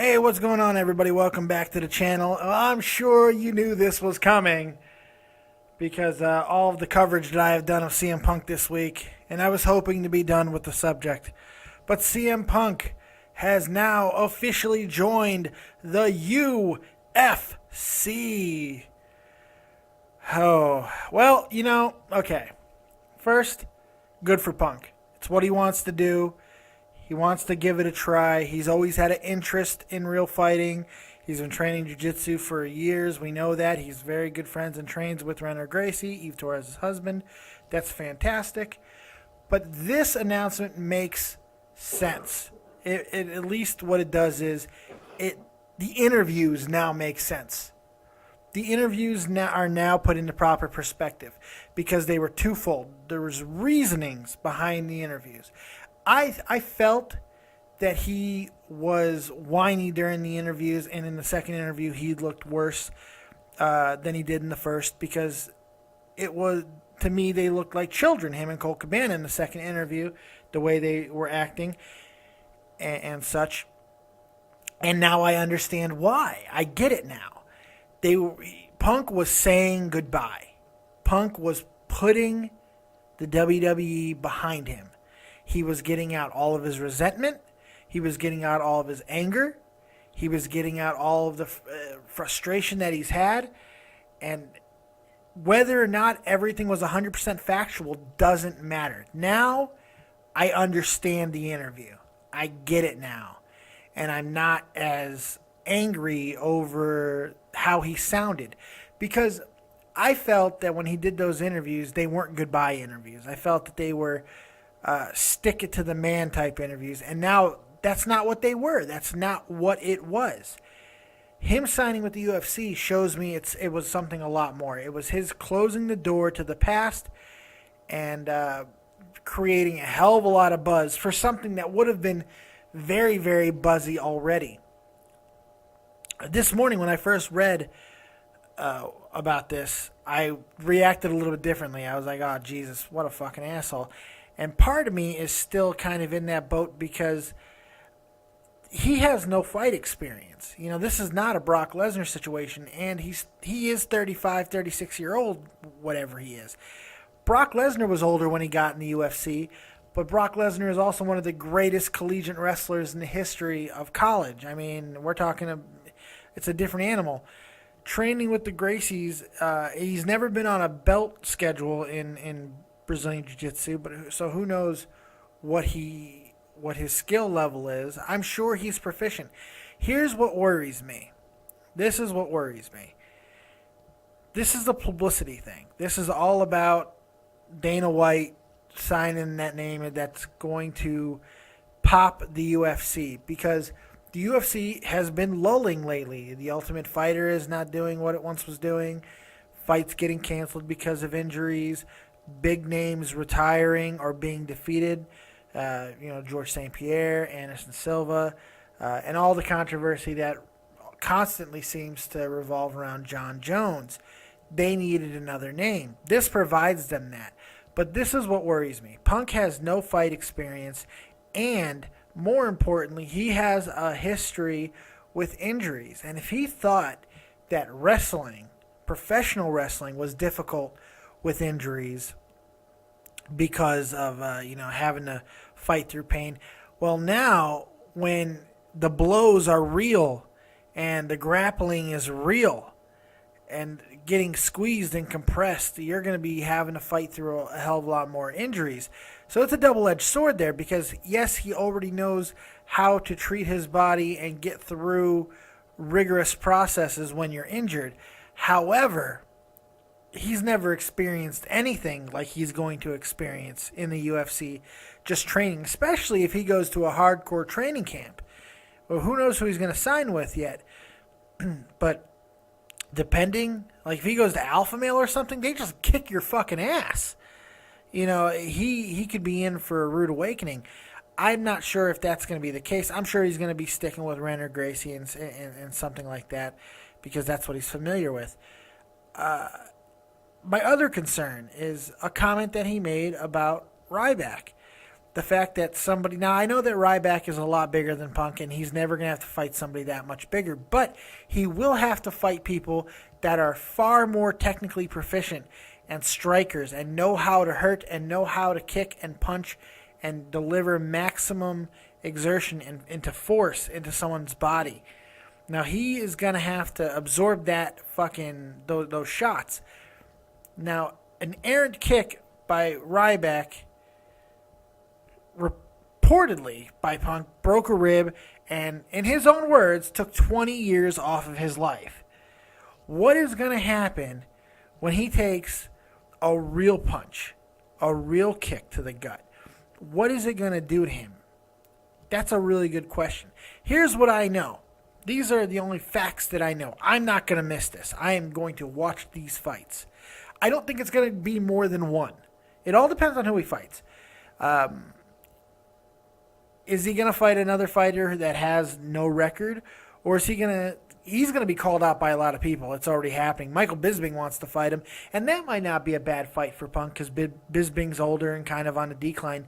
Hey, what's going on, everybody? Welcome back to the channel. I'm sure you knew this was coming because all of the coverage that I have done of CM Punk this week, and I was hoping to be done with the subject. But CM Punk has now officially joined the UFC. Oh, well, okay. First, good for Punk. It's what he wants to do. He wants to give it a try. He's always had an interest in real fighting. He's been training jiu-jitsu for years. We know that. He's very good friends and trains with Renner Gracie, Eve Torres' husband. That's fantastic. But this announcement makes sense. At least what it does is the interviews now make sense. The interviews are now put into proper perspective because they were twofold. There was reasonings behind the interviews. I felt that he was whiny during the interviews, and in the second interview he looked worse than he did in the first because it was, to me, they looked like children, him and Colt Cabana in the second interview, the way they were acting and such. And now I understand why. I get it now. Punk was saying goodbye. Punk was putting the WWE behind him. He was getting out all of his resentment. He was getting out all of his anger. He was getting out all of the frustration that he's had. And whether or not everything was 100% factual doesn't matter. Now, I understand the interview. I get it now. And I'm not as angry over how he sounded. Because I felt that when he did those interviews, they weren't goodbye interviews. I felt that they were stick it to the man type interviews, and now that's not what they were. That's not what it was. Him signing with the UFC shows me it was something a lot more. It was his closing the door to the past and creating a hell of a lot of buzz for something that would have been very, very buzzy already. This morning when I first read about this, I reacted a little bit differently. I was like, oh, Jesus, what a fucking asshole. And part of me is still kind of in that boat because he has no fight experience. This is not a Brock Lesnar situation, and he is 35, 36-year-old, whatever he is. Brock Lesnar was older when he got in the UFC, but Brock Lesnar is also one of the greatest collegiate wrestlers in the history of college. I mean, we're talking, it's a different animal. Training with the Gracies, he's never been on a belt schedule in Brazilian Jiu-Jitsu, but so who knows what his skill level is. I'm sure he's proficient. Here's what worries me. This is what worries me. This is the publicity thing. This is all about Dana White signing that name that's going to pop the UFC because the UFC has been lulling lately. The Ultimate Fighter is not doing what it once was doing. Fights getting canceled because of injuries. Big names retiring or being defeated, George St. Pierre, Anderson Silva, and all the controversy that constantly seems to revolve around John Jones. They needed another name. This provides them that. But this is what worries me. Punk has no fight experience, and more importantly, he has a history with injuries. And if he thought that professional wrestling, was difficult with injuries because of having to fight through pain. Well, now when the blows are real and the grappling is real and getting squeezed and compressed, you're going to be having to fight through a hell of a lot more injuries. So it's a double-edged sword there because, yes, he already knows how to treat his body and get through rigorous processes when you're injured. However, he's never experienced anything like he's going to experience in the UFC just training, especially if he goes to a hardcore training camp. Well, who knows who he's going to sign with yet. But depending, like if he goes to Alpha Male or something, they just kick your fucking ass. He could be in for a rude awakening. I'm not sure if that's going to be the case. I'm sure he's going to be sticking with Renner Gracie and something like that because that's what he's familiar with. My other concern is a comment that he made about Ryback. the fact that somebody, now I know that Ryback is a lot bigger than Punk, and he's never going to have to fight somebody that much bigger, but he will have to fight people that are far more technically proficient and strikers and know how to hurt and know how to kick and punch and deliver maximum exertion into force into someone's body. Now he is going to have to absorb that those shots. Now an errant kick by Ryback, reportedly by Punk, broke a rib and, in his own words, took 20 years off of his life. What is going to happen when he takes a real punch, a real kick to the gut? What is it going to do to him? That's a really good question. Here's what I know. These are the only facts that I know. I'm not going to miss this. I am going to watch these fights. I don't think it's going to be more than one. It all depends on who he fights. Is he going to fight another fighter that has no record? Or is he's going to be called out by a lot of people. It's already happening. Michael Bisping wants to fight him, and that might not be a bad fight for Punk because Bisping's older and kind of on a decline.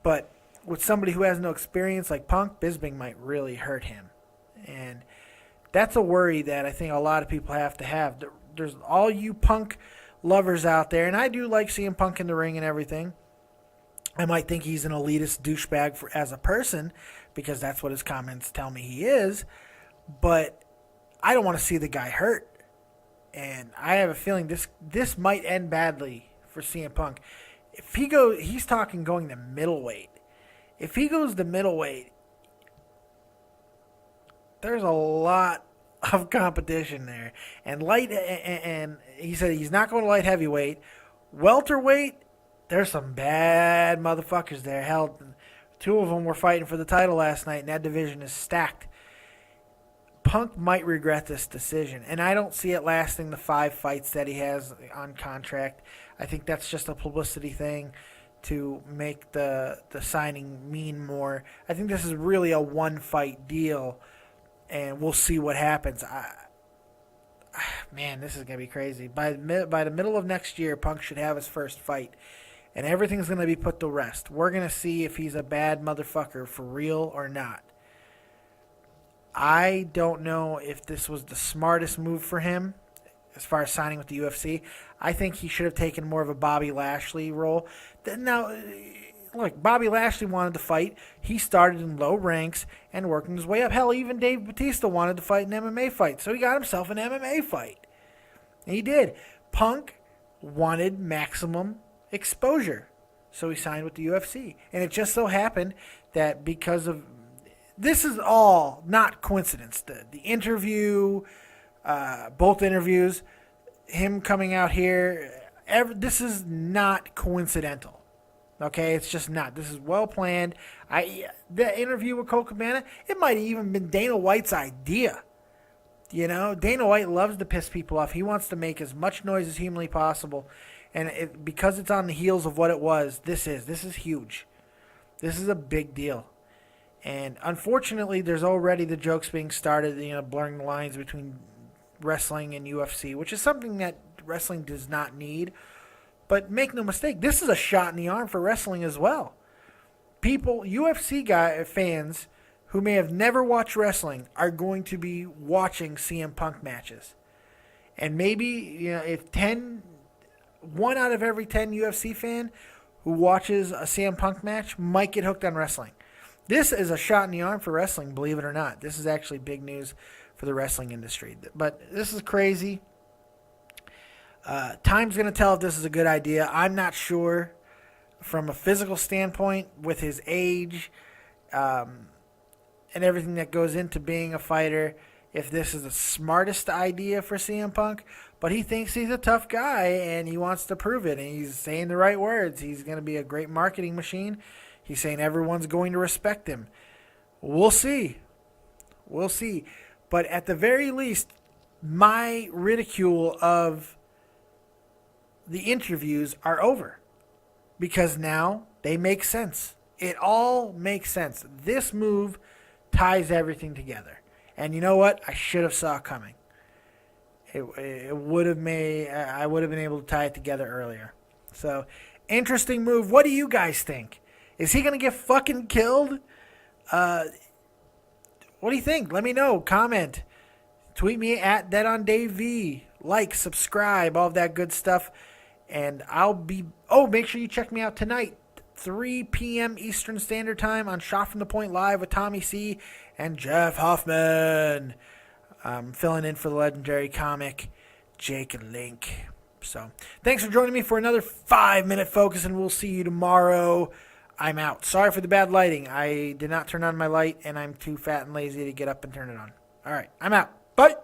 But with somebody who has no experience like Punk, Bisping might really hurt him. And that's a worry that I think a lot of people have to have. There's all you Punk lovers out there, and I do like seeing Punk in the ring and everything. I might think he's an elitist douchebag as a person because that's what his comments tell me he is. But I don't want to see the guy hurt. And I have a feeling this might end badly for CM Punk. If he's talking going to middleweight. If he goes to middleweight, there's a lot of competition there. And and he said he's not going to light heavyweight. Welterweight, there's some bad motherfuckers there. Hell, two of them were fighting for the title last night, and that division is stacked. Punk might regret this decision, and I don't see it lasting the 5 fights that he has on contract. I think that's just a publicity thing to make the signing mean more. I think this is really a 1-fight deal, and we'll see what happens. Man, this is going to be crazy. By the middle of next year, Punk should have his first fight, and everything's going to be put to rest. We're going to see if he's a bad motherfucker for real or not. I don't know if this was the smartest move for him as far as signing with the UFC. I think he should have taken more of a Bobby Lashley role. Now, look, Bobby Lashley wanted to fight. He started in low ranks and working his way up. Hell, even Dave Bautista wanted to fight an MMA fight, so he got himself an MMA fight. And he did. Punk wanted maximum exposure, so he signed with the UFC. And it just so happened that because of this is all not coincidence. The interview, both interviews, him coming out here, this is not coincidental. Okay, it's just not. This is well planned. The interview with Colt Cabana, it might have even been Dana White's idea. You know, Dana White loves to piss people off. He wants to make as much noise as humanly possible, and because it's on the heels of what it was, this is huge. This is a big deal. And unfortunately, there's already the jokes being started, blurring the lines between wrestling and UFC, which is something that wrestling does not need. But make no mistake, this is a shot in the arm for wrestling as well. UFC fans who may have never watched wrestling are going to be watching CM Punk matches. And maybe, if 1 out of every 10 UFC fan who watches a CM Punk match might get hooked on wrestling. This is a shot in the arm for wrestling, believe it or not. This is actually big news for the wrestling industry. But this is crazy. Time's going to tell if this is a good idea. I'm not sure from a physical standpoint with his age and everything that goes into being a fighter if this is the smartest idea for CM Punk. But he thinks he's a tough guy and he wants to prove it. And he's saying the right words. He's going to be a great marketing machine. He's saying everyone's going to respect him. We'll see. We'll see. But at the very least, my ridicule of the interviews are over. Because now they make sense. It all makes sense. This move ties everything together. And you know what? I should have saw it coming. It would have made. I would have been able to tie it together earlier. So, interesting move. What do you guys think? Is he going to get fucking killed? What do you think? Let me know. Comment. Tweet me at DeadOnDaveV. Like, subscribe, all of that good stuff. And I'll be... Oh, make sure you check me out tonight. 3 p.m. Eastern Standard Time on Shot from the Point Live with Tommy C. and Jeff Hoffman. I'm filling in for the legendary comic Jake Link. So, thanks for joining me for another 5-minute focus, and we'll see you tomorrow. I'm out. Sorry for the bad lighting. I did not turn on my light, and I'm too fat and lazy to get up and turn it on. All right, I'm out. Bye.